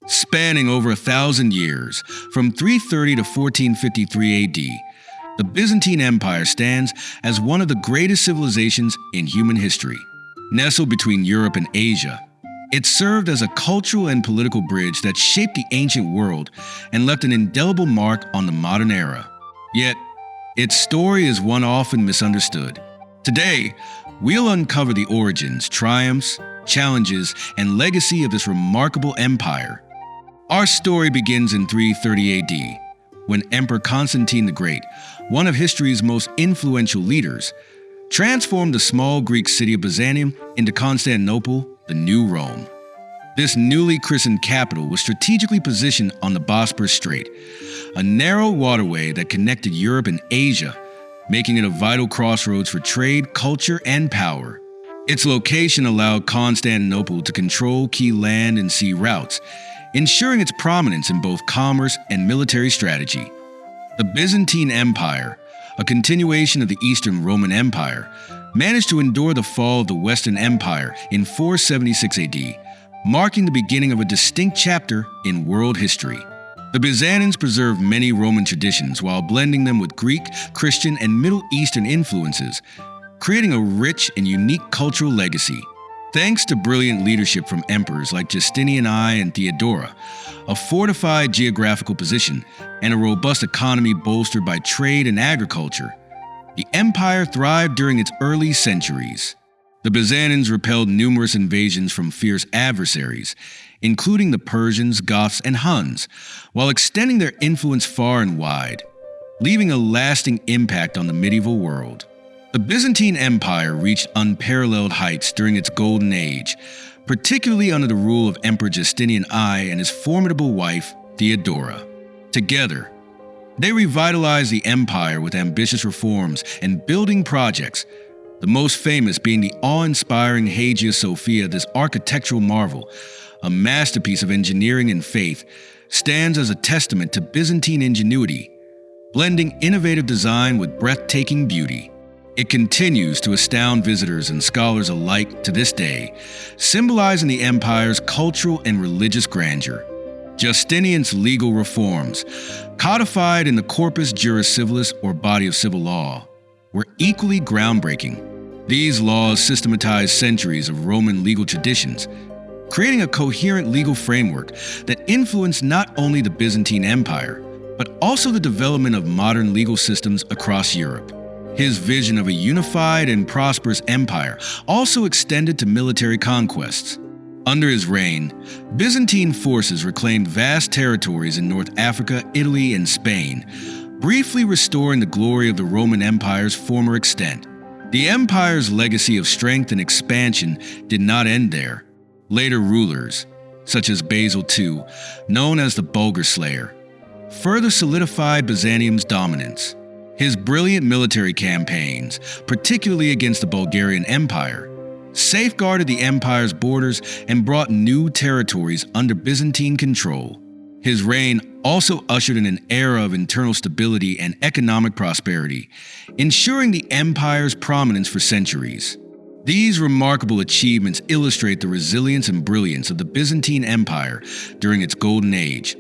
Spanning over 1,000 years, from 330 to 1453 AD, the Byzantine Empire stands as one of the greatest civilizations in human history. Nestled between Europe and Asia, it served as a cultural and political bridge that shaped the ancient world and left an indelible mark on the modern era. Yet, its story is one often misunderstood. Today, we'll uncover the origins, triumphs, challenges, and legacy of this remarkable empire. Our story begins in 330 AD, when Emperor Constantine the Great, one of history's most influential leaders, transformed the small Greek city of Byzantium into Constantinople, the new Rome. This newly christened capital was strategically positioned on the Bosporus Strait, a narrow waterway that connected Europe and Asia, making it a vital crossroads for trade, culture, and power. Its location allowed Constantinople to control key land and sea routes, ensuring its prominence in both commerce and military strategy. The Byzantine Empire, a continuation of the Eastern Roman Empire, managed to endure the fall of the Western Empire in 476 AD, marking the beginning of a distinct chapter in world history. The Byzantines preserved many Roman traditions while blending them with Greek, Christian, and Middle Eastern influences, creating a rich and unique cultural legacy. Thanks to brilliant leadership from emperors like Justinian I and Theodora, a fortified geographical position, and a robust economy bolstered by trade and agriculture, the empire thrived during its early centuries. The Byzantines repelled numerous invasions from fierce adversaries, including the Persians, Goths, and Huns, while extending their influence far and wide, leaving a lasting impact on the medieval world. The Byzantine Empire reached unparalleled heights during its golden age, particularly under the rule of Emperor Justinian I and his formidable wife, Theodora. Together, they revitalized the empire with ambitious reforms and building projects, the most famous being the awe-inspiring Hagia Sophia. This architectural marvel, a masterpiece of engineering and faith, stands as a testament to Byzantine ingenuity, blending innovative design with breathtaking beauty. It continues to astound visitors and scholars alike to this day, symbolizing the empire's cultural and religious grandeur. Justinian's legal reforms, codified in the Corpus Juris Civilis or body of civil law, were equally groundbreaking. These laws systematized centuries of Roman legal traditions, creating a coherent legal framework that influenced not only the Byzantine Empire, but also the development of modern legal systems across Europe. His vision of a unified and prosperous empire also extended to military conquests. Under his reign, Byzantine forces reclaimed vast territories in North Africa, Italy, and Spain, briefly restoring the glory of the Roman Empire's former extent. The empire's legacy of strength and expansion did not end there. Later rulers, such as Basil II, known as the Bulgar Slayer, further solidified Byzantium's dominance. His brilliant military campaigns, particularly against the Bulgarian Empire, safeguarded the empire's borders and brought new territories under Byzantine control. His reign also ushered in an era of internal stability and economic prosperity, ensuring the empire's prominence for centuries. These remarkable achievements illustrate the resilience and brilliance of the Byzantine Empire during its golden age,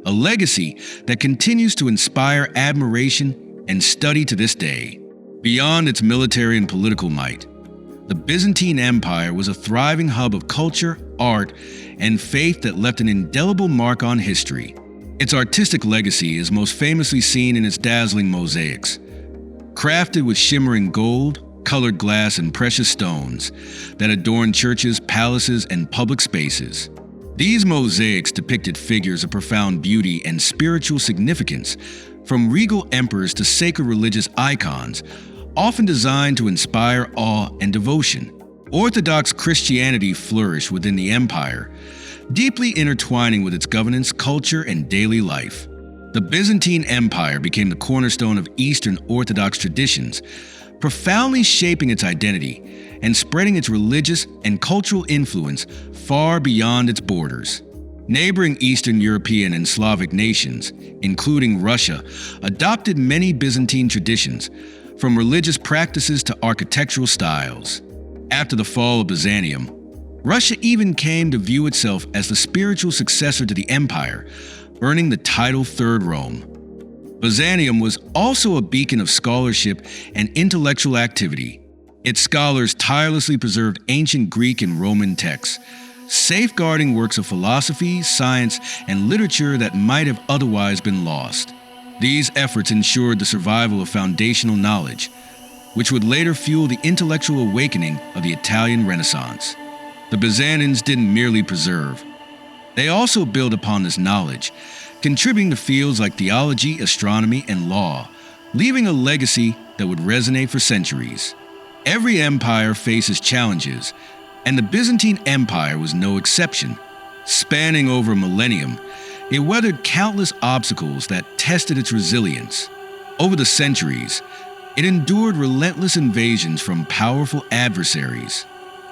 a legacy that continues to inspire admiration and study to this day. Beyond its military and political might, the Byzantine Empire was a thriving hub of culture, art, and faith that left an indelible mark on history. Its artistic legacy is most famously seen in its dazzling mosaics, crafted with shimmering gold, colored glass, and precious stones that adorn churches, palaces, and public spaces. These mosaics depicted figures of profound beauty and spiritual significance, from regal emperors to sacred religious icons, often designed to inspire awe and devotion. Orthodox Christianity flourished within the empire, deeply intertwining with its governance, culture, and daily life. The Byzantine Empire became the cornerstone of Eastern Orthodox traditions, profoundly shaping its identity and spreading its religious and cultural influence far beyond its borders. Neighboring Eastern European and Slavic nations, including Russia, adopted many Byzantine traditions, from religious practices to architectural styles. After the fall of Byzantium, Russia even came to view itself as the spiritual successor to the empire, earning the title Third Rome. Byzantium was also a beacon of scholarship and intellectual activity. Its scholars tirelessly preserved ancient Greek and Roman texts, safeguarding works of philosophy, science, and literature that might have otherwise been lost. These efforts ensured the survival of foundational knowledge, which would later fuel the intellectual awakening of the Italian Renaissance. The Byzantines didn't merely preserve. They also built upon this knowledge, contributing to fields like theology, astronomy, and law, leaving a legacy that would resonate for centuries. Every empire faces challenges, and the Byzantine Empire was no exception. Spanning over a millennium, it weathered countless obstacles that tested its resilience. Over the centuries, it endured relentless invasions from powerful adversaries.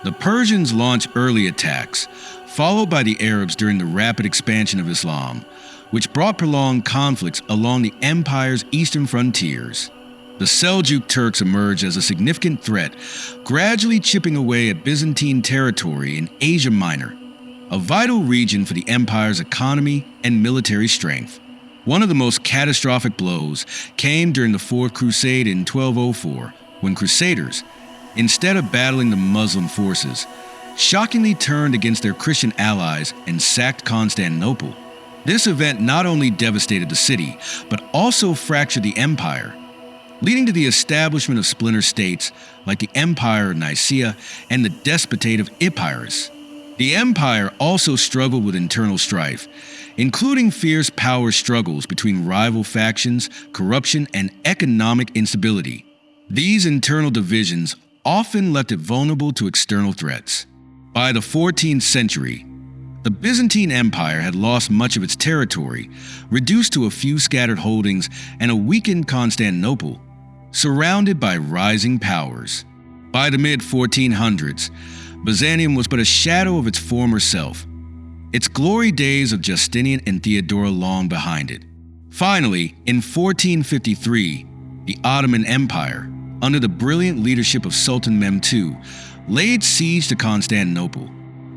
The Persians launched early attacks, followed by the Arabs during the rapid expansion of Islam, which brought prolonged conflicts along the empire's eastern frontiers. The Seljuk Turks emerged as a significant threat, gradually chipping away at Byzantine territory in Asia Minor, a vital region for the empire's economy and military strength. One of the most catastrophic blows came during the Fourth Crusade in 1204, when Crusaders, instead of battling the Muslim forces, shockingly turned against their Christian allies and sacked Constantinople. This event not only devastated the city, but also fractured the empire, leading to the establishment of splinter states like the Empire of Nicaea and the Despotate of Epirus. The empire also struggled with internal strife, including fierce power struggles between rival factions, corruption, and economic instability. These internal divisions often left it vulnerable to external threats. By the 14th century, the Byzantine Empire had lost much of its territory, reduced to a few scattered holdings, and a weakened Constantinople, surrounded by rising powers. By the mid-1400s, Byzantium was but a shadow of its former self, its glory days of Justinian and Theodora long behind it. Finally, in 1453, the Ottoman Empire, under the brilliant leadership of Sultan Mehmed II, laid siege to Constantinople.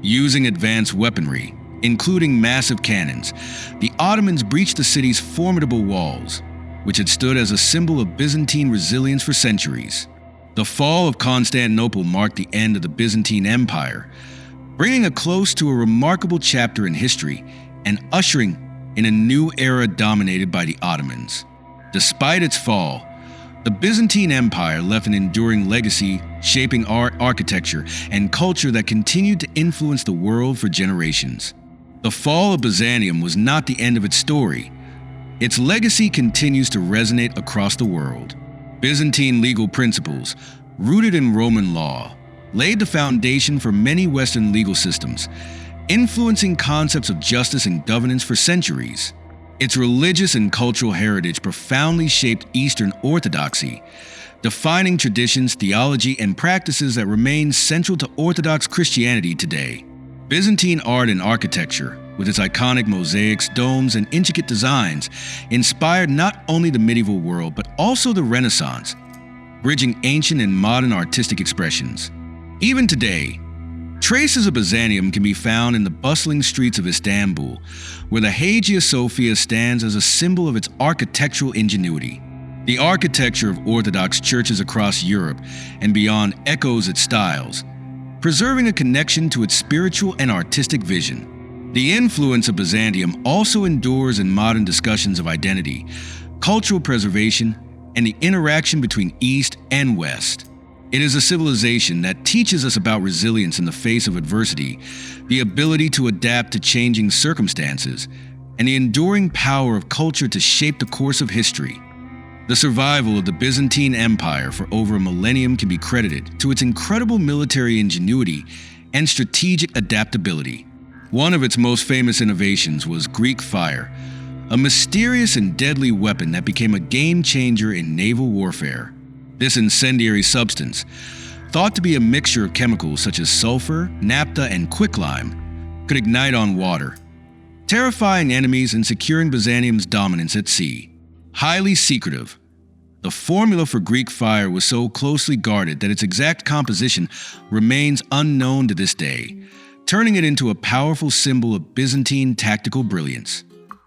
Using advanced weaponry, including massive cannons, the Ottomans breached the city's formidable walls, which had stood as a symbol of Byzantine resilience for centuries. The fall of Constantinople marked the end of the Byzantine Empire, bringing a close to a remarkable chapter in history and ushering in a new era dominated by the Ottomans. Despite its fall, the Byzantine Empire left an enduring legacy, shaping art, architecture, and culture that continued to influence the world for generations. The fall of Byzantium was not the end of its story. Its legacy continues to resonate across the world. Byzantine legal principles, rooted in Roman law, laid the foundation for many Western legal systems, influencing concepts of justice and governance for centuries. Its religious and cultural heritage profoundly shaped Eastern Orthodoxy, defining traditions, theology, and practices that remain central to Orthodox Christianity today. Byzantine art and architecture, with its iconic mosaics, domes, and intricate designs, inspired not only the medieval world but also the Renaissance, bridging ancient and modern artistic expressions. Even today, traces of Byzantium can be found in the bustling streets of Istanbul, where the Hagia Sophia stands as a symbol of its architectural ingenuity. The architecture of Orthodox churches across Europe and beyond echoes its styles, preserving a connection to its spiritual and artistic vision. The influence of Byzantium also endures in modern discussions of identity, cultural preservation, and the interaction between East and West. It is a civilization that teaches us about resilience in the face of adversity, the ability to adapt to changing circumstances, and the enduring power of culture to shape the course of history. The survival of the Byzantine Empire for over a millennium can be credited to its incredible military ingenuity and strategic adaptability. One of its most famous innovations was Greek fire, a mysterious and deadly weapon that became a game changer in naval warfare. This incendiary substance, thought to be a mixture of chemicals such as sulfur, naphtha, and quicklime, could ignite on water, terrifying enemies and securing Byzantium's dominance at sea. Highly secretive, the formula for Greek fire was so closely guarded that its exact composition remains unknown to this day, turning it into a powerful symbol of Byzantine tactical brilliance.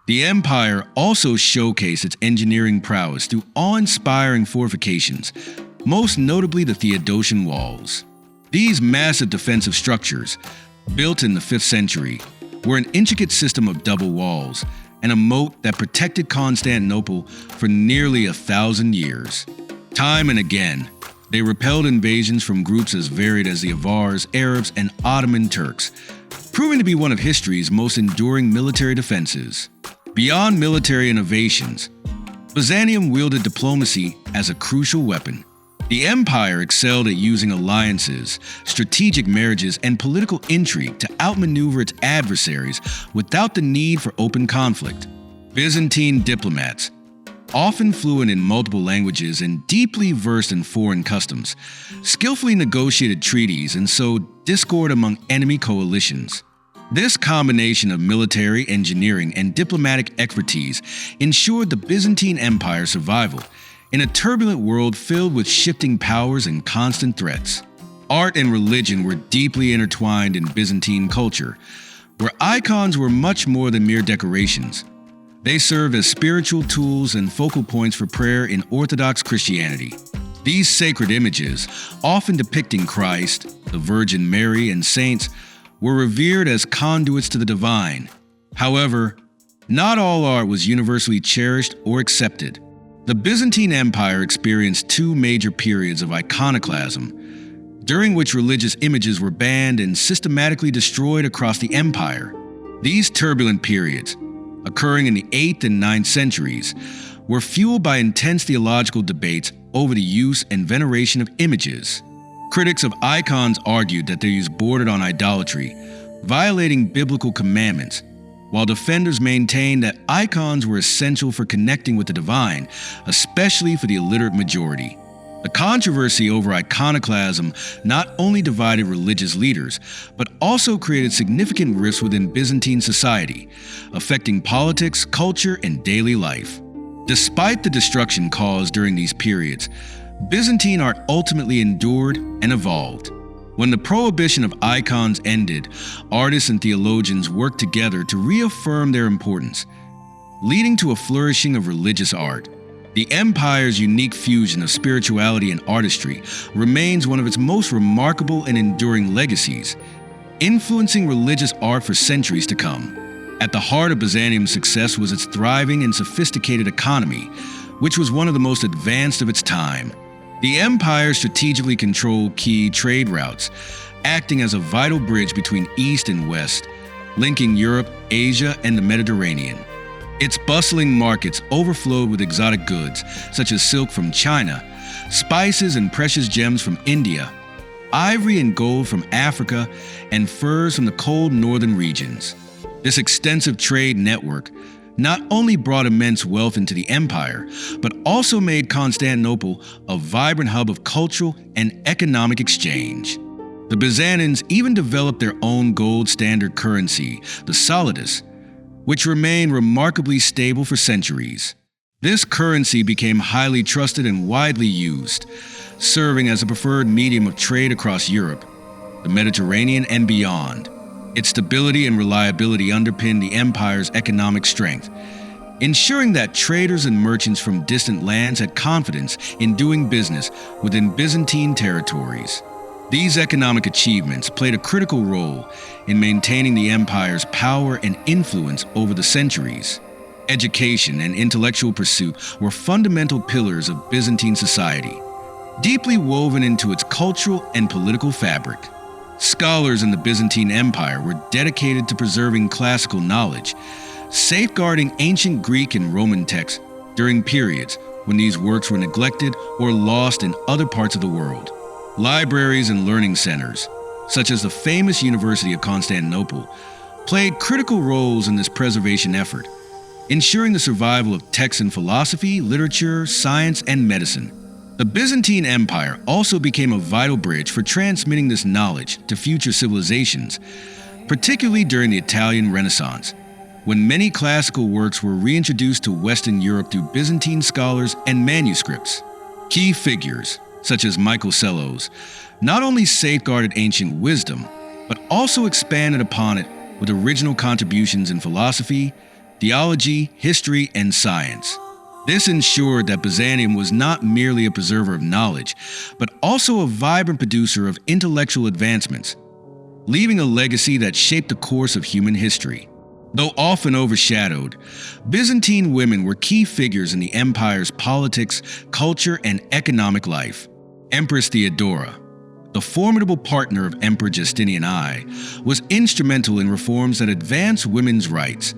The empire also showcased its engineering prowess through awe-inspiring fortifications, most notably the Theodosian walls. These massive defensive structures, built in the 5th century, were an intricate system of double walls and a moat that protected Constantinople for nearly 1,000 years. Time and again, they repelled invasions from groups as varied as the Avars, Arabs, and Ottoman Turks, proving to be one of history's most enduring military defenses. Beyond military innovations, Byzantium wielded diplomacy as a crucial weapon. The empire excelled at using alliances, strategic marriages, and political intrigue to outmaneuver its adversaries without the need for open conflict. Byzantine diplomats, often fluent in multiple languages and deeply versed in foreign customs, skillfully negotiated treaties and sowed discord among enemy coalitions. This combination of military, engineering, and diplomatic expertise ensured the Byzantine Empire's survival in a turbulent world filled with shifting powers and constant threats. Art and religion were deeply intertwined in Byzantine culture, where icons were much more than mere decorations. They served as spiritual tools and focal points for prayer in Orthodox Christianity. These sacred images, often depicting Christ, the Virgin Mary, and saints, were revered as conduits to the divine. However, not all art was universally cherished or accepted. The Byzantine Empire experienced two major periods of iconoclasm, during which religious images were banned and systematically destroyed across the empire. These turbulent periods, occurring in the 8th and 9th centuries, were fueled by intense theological debates over the use and veneration of images. Critics of icons argued that their use bordered on idolatry, violating biblical commandments, while defenders maintained that icons were essential for connecting with the divine, especially for the illiterate majority. The controversy over iconoclasm not only divided religious leaders, but also created significant rifts within Byzantine society, affecting politics, culture, and daily life. Despite the destruction caused during these periods, Byzantine art ultimately endured and evolved. When the prohibition of icons ended, artists and theologians worked together to reaffirm their importance, leading to a flourishing of religious art. The empire's unique fusion of spirituality and artistry remains one of its most remarkable and enduring legacies, influencing religious art for centuries to come. At the heart of Byzantium's success was its thriving and sophisticated economy, which was one of the most advanced of its time. The empire strategically controlled key trade routes, acting as a vital bridge between East and West, linking Europe, Asia, and the Mediterranean. Its bustling markets overflowed with exotic goods, such as silk from China, spices and precious gems from India, ivory and gold from Africa, and furs from the cold northern regions. This extensive trade network not only brought immense wealth into the empire, but also made Constantinople a vibrant hub of cultural and economic exchange. The Byzantines even developed their own gold standard currency, the solidus, which remained remarkably stable for centuries. This currency became highly trusted and widely used, serving as a preferred medium of trade across Europe, the Mediterranean, and beyond. Its stability and reliability underpinned the empire's economic strength, ensuring that traders and merchants from distant lands had confidence in doing business within Byzantine territories. These economic achievements played a critical role in maintaining the empire's power and influence over the centuries. Education and intellectual pursuit were fundamental pillars of Byzantine society, deeply woven into its cultural and political fabric. Scholars in the Byzantine Empire were dedicated to preserving classical knowledge, safeguarding ancient Greek and Roman texts during periods when these works were neglected or lost in other parts of the world. Libraries and learning centers, such as the famous University of Constantinople, played critical roles in this preservation effort, ensuring the survival of texts in philosophy, literature, science, and medicine. The Byzantine Empire also became a vital bridge for transmitting this knowledge to future civilizations, particularly during the Italian Renaissance, when many classical works were reintroduced to Western Europe through Byzantine scholars and manuscripts. Key figures, such as Michael Sellos, not only safeguarded ancient wisdom, but also expanded upon it with original contributions in philosophy, theology, history, and science. This ensured that Byzantium was not merely a preserver of knowledge, but also a vibrant producer of intellectual advancements, leaving a legacy that shaped the course of human history. Though often overshadowed, Byzantine women were key figures in the empire's politics, culture, and economic life. Empress Theodora, the formidable partner of Emperor Justinian I, was instrumental in reforms that advanced women's rights,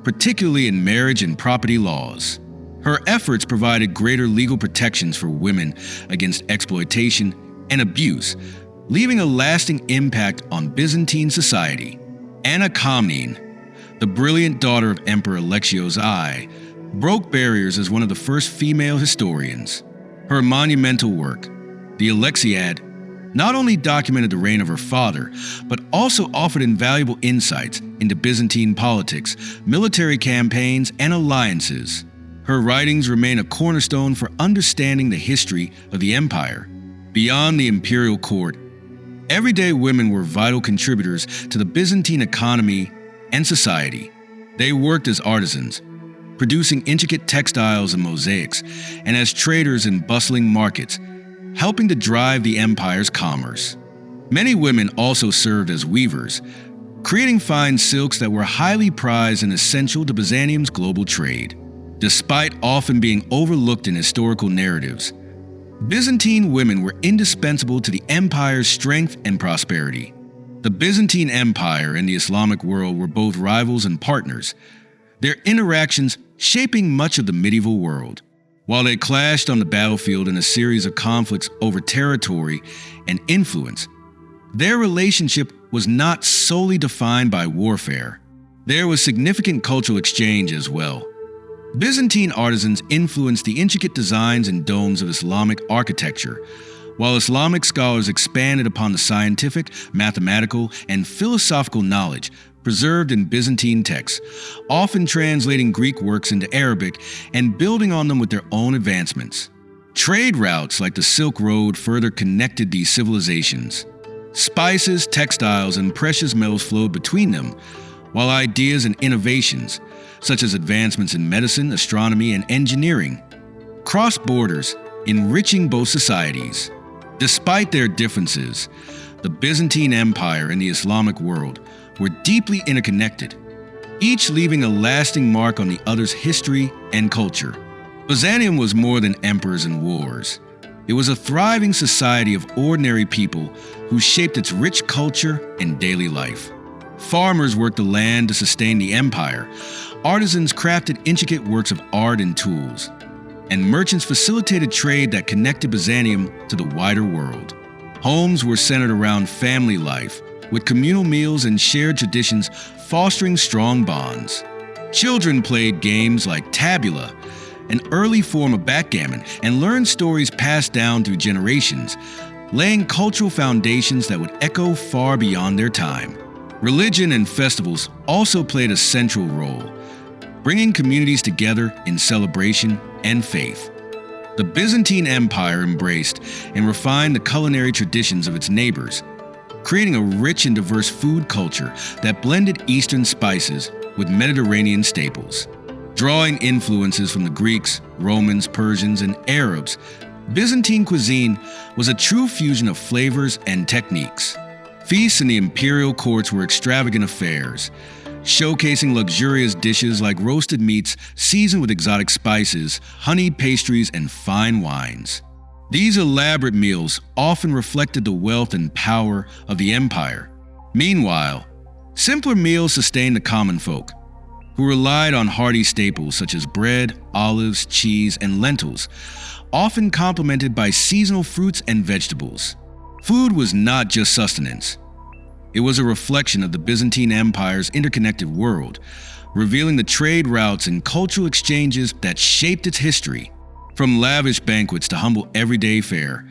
particularly in marriage and property laws. Her efforts provided greater legal protections for women against exploitation and abuse, leaving a lasting impact on Byzantine society. Anna Komnene, the brilliant daughter of Emperor Alexios I, broke barriers as one of the first female historians. Her monumental work, the Alexiad, not only documented the reign of her father, but also offered invaluable insights into Byzantine politics, military campaigns, and alliances. Her writings remain a cornerstone for understanding the history of the empire. Beyond the imperial court, everyday women were vital contributors to the Byzantine economy and society. They worked as artisans, producing intricate textiles and mosaics, and as traders in bustling markets, helping to drive the empire's commerce. Many women also served as weavers, creating fine silks that were highly prized and essential to Byzantium's global trade. Despite often being overlooked in historical narratives, Byzantine women were indispensable to the empire's strength and prosperity. The Byzantine Empire and the Islamic world were both rivals and partners, their interactions shaping much of the medieval world. While they clashed on the battlefield in a series of conflicts over territory and influence, their relationship was not solely defined by warfare. There was significant cultural exchange as well. Byzantine artisans influenced the intricate designs and domes of Islamic architecture, while Islamic scholars expanded upon the scientific, mathematical, and philosophical knowledge preserved in Byzantine texts, often translating Greek works into Arabic and building on them with their own advancements. Trade routes like the Silk Road further connected these civilizations. Spices, textiles, and precious metals flowed between them, while ideas and innovations, such as advancements in medicine, astronomy, and engineering, crossed borders, enriching both societies. Despite their differences, the Byzantine Empire and the Islamic world were deeply interconnected, each leaving a lasting mark on the other's history and culture. Byzantium was more than emperors and wars. It was a thriving society of ordinary people who shaped its rich culture and daily life. Farmers worked the land to sustain the empire, artisans crafted intricate works of art and tools, and merchants facilitated trade that connected Byzantium to the wider world. Homes were centered around family life, with communal meals and shared traditions fostering strong bonds. Children played games like tabula, an early form of backgammon, and learned stories passed down through generations, laying cultural foundations that would echo far beyond their time. Religion and festivals also played a central role, bringing communities together in celebration and faith. The Byzantine Empire embraced and refined the culinary traditions of its neighbors, creating a rich and diverse food culture that blended Eastern spices with Mediterranean staples. Drawing influences from the Greeks, Romans, Persians, and Arabs, Byzantine cuisine was a true fusion of flavors and techniques. Feasts in the imperial courts were extravagant affairs, showcasing luxurious dishes like roasted meats seasoned with exotic spices, honeyed pastries, and fine wines. These elaborate meals often reflected the wealth and power of the empire. Meanwhile, simpler meals sustained the common folk, who relied on hearty staples such as bread, olives, cheese, and lentils, often complemented by seasonal fruits and vegetables. Food was not just sustenance. It was a reflection of the Byzantine Empire's interconnected world, revealing the trade routes and cultural exchanges that shaped its history. From lavish banquets to humble everyday fare,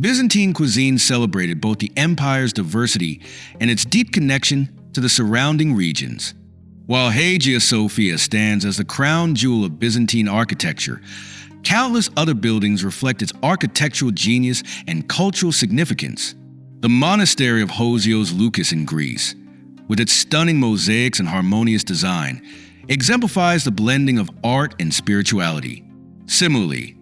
Byzantine cuisine celebrated both the empire's diversity and its deep connection to the surrounding regions. While Hagia Sophia stands as the crown jewel of Byzantine architecture, countless other buildings reflect its architectural genius and cultural significance. The monastery of Hosios Lukis in Greece, with its stunning mosaics and harmonious design, exemplifies the blending of art and spirituality. Similarly,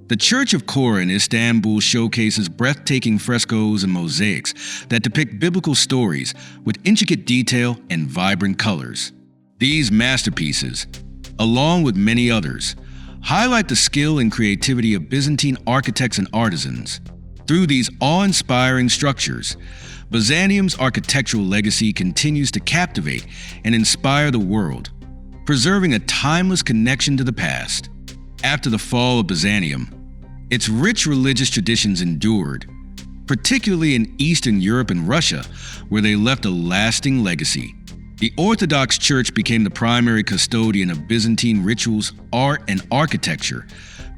the Church of Kora in Istanbul showcases breathtaking frescoes and mosaics that depict biblical stories with intricate detail and vibrant colors. These masterpieces, along with many others, highlight the skill and creativity of Byzantine architects and artisans. Through these awe-inspiring structures, Byzantium's architectural legacy continues to captivate and inspire the world, preserving a timeless connection to the past. After the fall of Byzantium, its rich religious traditions endured, particularly in Eastern Europe and Russia, where they left a lasting legacy. The Orthodox Church became the primary custodian of Byzantine rituals, art, and architecture,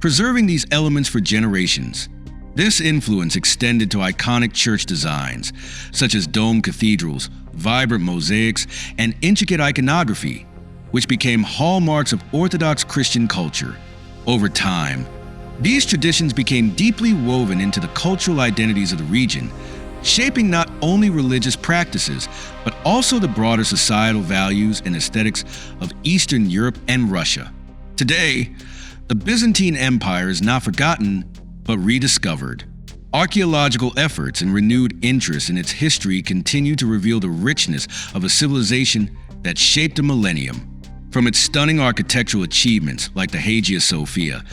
preserving these elements for generations. This influence extended to iconic church designs, such as dome cathedrals, vibrant mosaics, and intricate iconography, which became hallmarks of Orthodox Christian culture. Over time, these traditions became deeply woven into the cultural identities of the region, shaping not only religious practices, but also the broader societal values and aesthetics of Eastern Europe and Russia. Today, the Byzantine Empire is not forgotten, but rediscovered. Archaeological efforts and renewed interest in its history continue to reveal the richness of a civilization that shaped a millennium. From its stunning architectural achievements like the Hagia Sophia,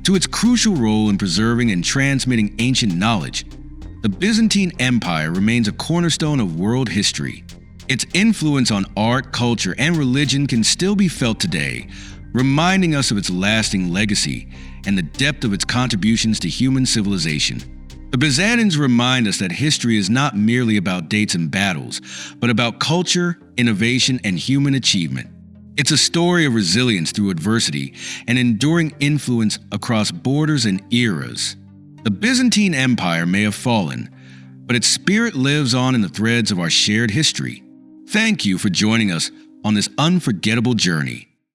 to its crucial role in preserving and transmitting ancient knowledge, the Byzantine Empire remains a cornerstone of world history. Its influence on art, culture, and religion can still be felt today, reminding us of its lasting legacy and the depth of its contributions to human civilization. The Byzantines remind us that history is not merely about dates and battles, but about culture, innovation, and human achievement. It's a story of resilience through adversity and enduring influence across borders and eras. The Byzantine Empire may have fallen, but its spirit lives on in the threads of our shared history. Thank you for joining us on this unforgettable journey.